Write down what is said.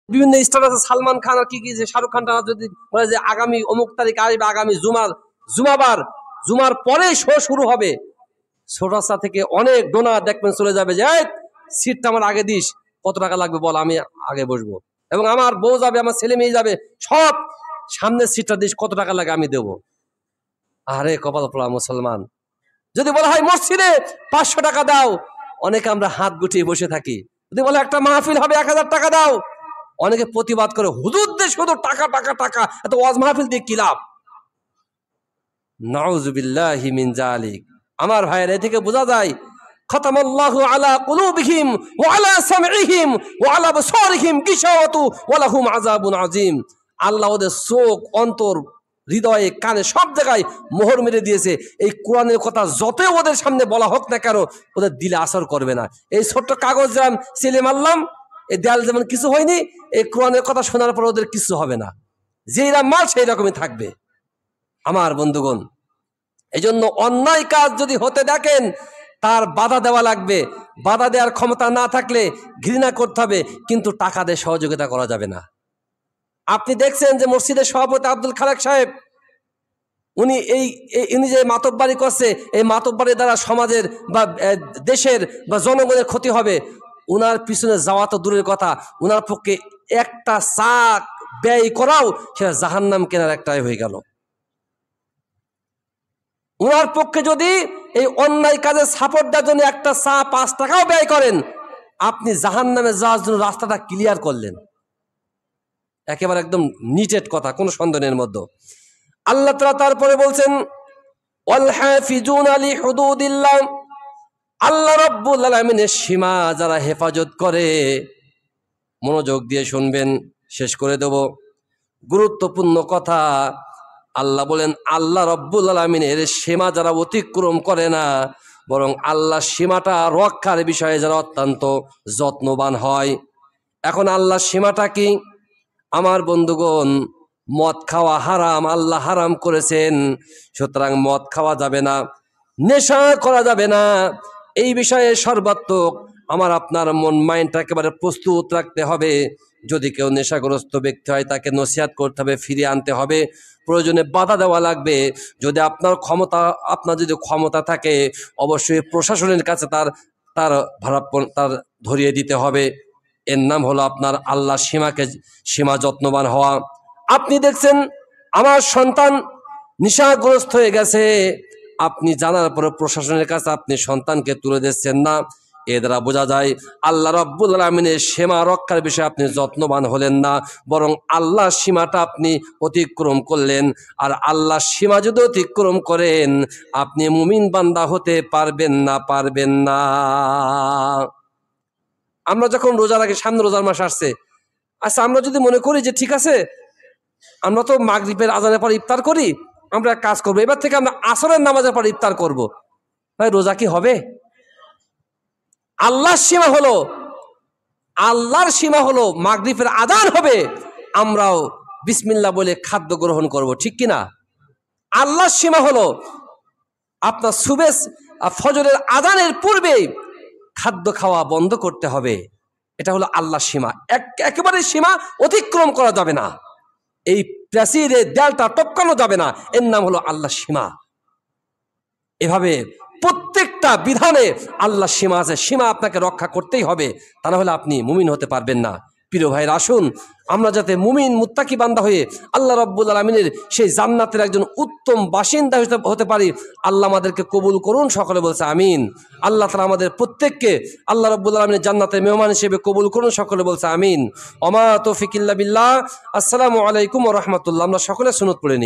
বিভিন্ন স্টার আছে সালমান খান আর কি কি যে শাহরুখ খানটা যদি বলে যে আগামী অমুক তারিখ আসবে, আগামী জুমার পরে শো শুরু হবে, ছোটসা থেকে অনেক ডোনার দেখবেন চলে যাবে যে সিটটা আমার আগে দিস, কত টাকা লাগবে বল, আমি আগে বসবো, এবং আমার বউ যাবে, আমার ছেলে মেয়ে যাবে, সব সামনের সিটটা দিস, কত টাকা লাগে আমি দেবো। আরে কপাল পোড়া মুসলমান। যদি বলা হয় মসজিদে 500 টাকা দাও, অনেকে আমরা হাত গুটিয়ে বসে থাকি। যদি বলে একটা মাহফিল হবে 1000 টাকা দাও, অনেকে প্রতিবাদ করে, হুজুরদের শুধু টাকা টাকা টাকা, এত ওয়াজ মাহফিল দিয়ে কি লাভ? নাউযুবিল্লাহি মিন যালিক। আমার ভাইয়ের এ থেকে বোঝা যায় খতামাল্লাহু আলা কুলুবিহিম ওয়া আলা সামঈহিম ওয়া আলা আবসারিহিম গিশাওয়াতু ওয়া লাহুম আযাবুন আযীম। আল্লাহ ওদের চোখ, অন্তর, হৃদয়ে, কানে সব জায়গায় মোহর মেরে দিয়েছে। এই কোরআনের কথা যতই ওদের সামনে বলা হোক না কেন, ওদের দিলে আসর করবে না। এই ছোট্ট কাগজ যেমন সিলে মারলাম, এই দেয়াল যেমন কিছু হয়নি, এই কোরআনের কথা শোনার পর ওদের কিছু হবে না। যেইরা মাল সেই রকমই থাকবে। আমার বন্ধুগণ, এই জন্য অন্যায় কাজ যদি হতে দেখেন, তার বাধা দেওয়া লাগবে। বাধা দেওয়ার ক্ষমতা না থাকলে ঘৃণা করতে হবে, কিন্তু টাকা দিয়ে সহযোগিতা করা যাবে না। আপনি দেখছেন যে মসজিদের সভাপতি আব্দুল খালেক সাহেব, উনি যে মাতব্বারি করছে, এই মাতব্বারি দ্বারা সমাজের বা দেশের বা জনগণের ক্ষতি হবে। উনার পিছনে যাওয়া তো দূরের কথা, উনার পক্ষে একটা চা ব্যয় করাও সেটা জাহান্নাম কেনার একটাই হয়ে গেল। উনার পক্ষে যদি এই অন্যায় কাজে সাপোর্ট দেওয়ার জন্য একটা চা 5 টাকাও ব্যয় করেন, আপনি জাহান্নামে যাওয়ার জন্য রাস্তাটা ক্লিয়ার করলেন। একেবারে একদম নিটেড কথা, কোনো সন্দেহের মধ্যে। আল্লাহ তাআলা তারপরে বলছেন ওয়াল হাফিজুনা লিহুদুদিল্লাহ, আল্লাহ রাব্বুল আলামিনের সীমা যারা হেফাজত করে, মনোযোগ দিয়ে শুনবেন, শেষ করে দেব গুরুত্বপূর্ণ কথা। আল্লাহ বলেন আল্লাহ রাব্বুল আলামিনের সীমা যারা অতিক্রম করে না, বরং আল্লাহ সীমাটা রক্ষার বিষয়ে যারা অত্যন্ত যত্নবান হয়। এখন আল্লাহ সীমাটা কি? আমার বন্ধুগণ, মদ খাওয়া হারাম, আল্লাহ হারাম করেছেন। সুতরাং মদ খাওয়া যাবে না, নেশা করা যাবে না। এই বিষয়ে সর্বাত্মক আমার আপনার মন মাইন্ডটা একেবারে প্রস্তুত রাখতে হবে। যদি কেউ নেশাগ্রস্ত ব্যক্তি হয়, তাকে নসিহত করতে হবে, ফিরিয়ে আনতে হবে, প্রয়োজনে বাধা দেওয়া লাগবে। যদি আপনার ক্ষমতা থাকে, অবশ্যই প্রশাসনের কাছে তার ধরিয়ে দিতে হবে। এর নাম হলো আপনার আল্লাহ সীমা যত্নবান হওয়া। আপনি দেখছেন আমার সন্তান নেশাগ্রস্ত হয়ে গেছে, আপনি জানার পরে প্রশাসনের কাছে আপনি সন্তানকে তুলে দিচ্ছেন না। এ দ্বারা বোঝা যায় আল্লাহ রাব্বুল আলামিনের সীমা রক্ষার বিষয়ে আপনি যত্নবান হলেন না, বরং আল্লাহর সীমাটা আপনি অতিক্রম করলেন। আর আল্লাহর সীমা যদি অতিক্রম করেন, আপনি মুমিন বান্দা হতে পারবেন না। আমরা যখন রোজা রাখি, সামনে রোজার মাস আসছে, আচ্ছা আমরা যদি মনে করি যে ঠিক আছে, আমরা তো মাগরিবের আজানের পর ইফতার করি, আমরা এক কাজ করবো, এবার থেকে আমরা আসরের নামাজের পর ইফতার করব, ভাই রোজা কি হবে? আল্লাহর সীমা হলো মাগরিবের আজান হবে, আমরাও বিসমিল্লাহ বলে খাদ্য গ্রহণ করব, ঠিক কিনা? আল্লাহর সীমা হলো আপনার ফজরের আজানের পূর্বে খাদ্য খাওয়া বন্ধ করতে হবে। এটা হলো আল্লাহর সীমা, একেবারে সীমা অতিক্রম করা যাবে না। এই প্রাচীরের দেয়ালটা টপকানো যাবে না, এর নাম হলো আল্লাহর সীমা। এভাবে প্রত্যেকটা বিধানে আল্লাহর সীমা আছে, সীমা আপনাকে রক্ষা করতেই হবে, তা না হলে আপনি মুমিন হতে পারবেন না। প্রিয় ভাইরা, আসুন আমরা যাতে মুমিন মুত্তাকি বান্দা হয়ে আল্লাহ রাব্বুল আলামিনের সেই জান্নাতের একজন উত্তম বাসিন্দা হতে পারি। আল্লাহ আমাদেরকে কবুল করুন, সকলে বলছে আমিন। আল্লাহ তাআলা আমাদের প্রত্যেককে আল্লাহ রাব্বুল আলামিনের জান্নাতের মেহমান হিসেবে কবুল করুন, সকলে বলছে আমিন। ওমা তৌফিক ইল্লা বিল্লাহ। আসসালামু আলাইকুম ওয়া রাহমাতুল্লাহ। আমরা সকলে সুন্নত পড়ে নিই।